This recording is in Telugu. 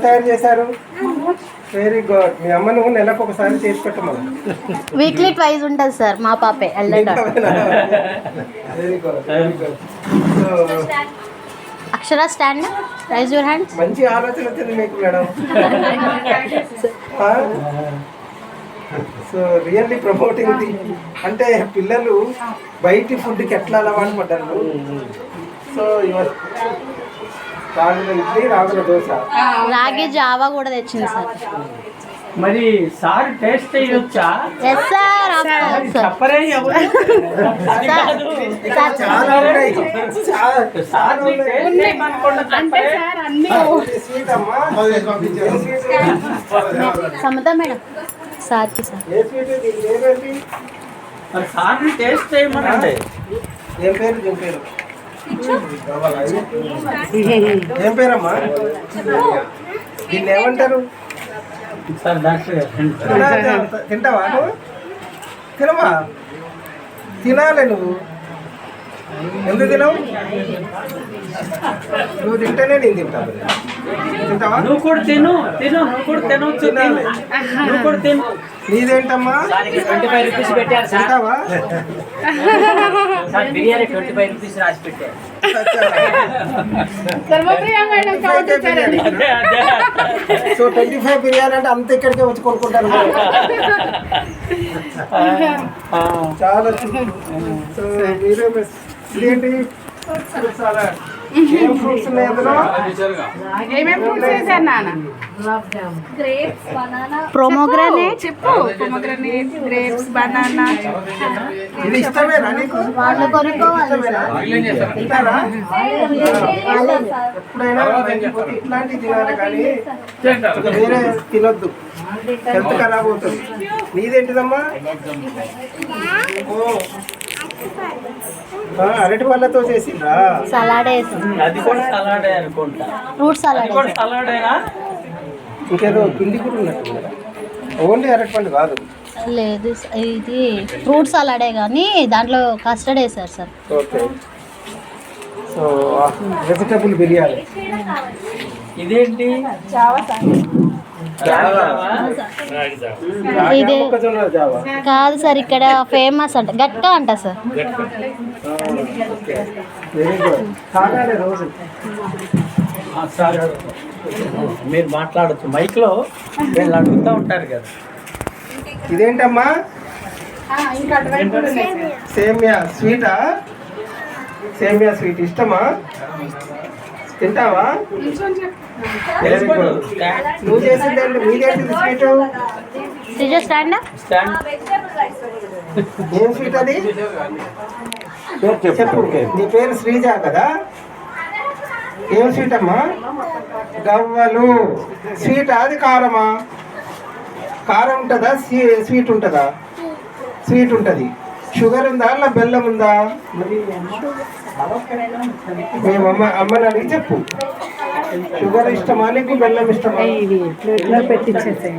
తయారు చేశారు? Very good. మీ అమ్మ నువ్వు నెలకు ఒకసారి చేసి పెట్టమను. వీక్లీ ట్వైస్ ఉంటుంది సార్. మా పాపే very good, very good. Akshara stand, raise your hands. మంచి ఆలోచన వచ్చింది మీకు madam. So really promoting the, అంటే పిల్లలు బయటి ఫుడ్కి ఎట్లా అలవాటు పడ్డారు. సో రాగుల ఇడ్లీ, రాగుల దోశ, రాగి జావా కూడా తెచ్చింది సార్. మరి సార్ టేస్ట్ చేయొచ్చా? Yes sir. చెప్పరే ఎవరు? చాలా ఉన్నాయి. సమత మేడం సార్కి సార్. సార్ టేస్ట్ చేయమనండి. ఏం పేరు? ఏం పేరమ్మా? దీన్ని ఏమంటారు? సార్ డాక్టర్ తింటావా నువ్వు? తినవా? తినాలి నువ్వు. ఎందుకు తినవు? నువ్వు తింటేనే నేను తింటాను. తింటావా? నువ్వు కూడా తిను. నువ్వు కూడా తినవచ్చు. నువ్వు కూడా తిను. నీదేంటమ్మా? 25 రూపీస్ పెట్టారు సార్. తింటావా? సార్ బిర్యానీ 25 రూపీస్ రాసి పెట్టారు. సో 25 బిర్యానీ అంటే అంత ఇక్కడికే వచ్చి కొనుక్కుంటారు. చాలా సో మీరే ఇదేంటి? ఏం ఫ్రూట్స్ ఉన్నాయి అందులో? ఏమేమి ఫ్రూట్స్ వేసారు నాన్న? Pomegranate, pomegranate, grapes, banana. ఇది ఇష్టమేనా నీకు? వాళ్ళు కొనుక్కోవాలి. తింటారా? ఎప్పుడైనా బయటికి ఇట్లాంటివి తినాలి కానీ వేరే తినొద్దు, హెల్త్ ఖరాబ్ అవుతుంది. నీదేంటిదమ్మా? అరటి పళ్ళతో చేసిండ్రా? సలాడ్, అది కూడా సలాడే అనుకుంటా. Fruit salad. సలాడేనా? ఇంకేదో పిండి కూడా ఉన్నట్టు. ఓన్లీ అరటి పండు కాదు. లేదు, ఇది ఫ్రూట్ సలాడే కానీ దాంట్లో కస్టర్డ్ వేసారు sir. Okay. So vegetable biryani. ఇదేంటి? ఇదే మొక్కజొన్న జావా కాదు సార్, ఇక్కడ ఫేమస్ అంట గట్క అంట సార్. Very good. తాగాలి రోజు. సార్ మీరు మాట్లాడచ్చు మైక్లో, వీళ్ళు అడుగుతూ ఉంటారు కదా. ఇదేంటమ్మా? ఇంకా అటువైపు కూడా ఉన్నాయి సార్. సేమియా స్వీటా? సేమియా స్వీట్ ఇష్టమా? తింటావా? Very good. నువ్వు చేసిందేంటి? మీదేంటిది స్వీటు? స్టాండ్. ఏం స్వీట్ అది? చెప్పు. నీ పేరు శ్రీజ కదా? ఏం స్వీట్ అమ్మా? గవ్వలు. స్వీటా అది కారమా? కారం ఉంటుందా? స్వీట్ ఉంటుందా? స్వీట్ ఉంటుంది. షుగర్ ఉందా అలా బెల్లం ఉందా? మేము అమ్మని అడిగి చెప్పు. షుగర్ ఇష్టమా నీకు, బెల్లం ఇష్టమా? పెట్టించేసాయి.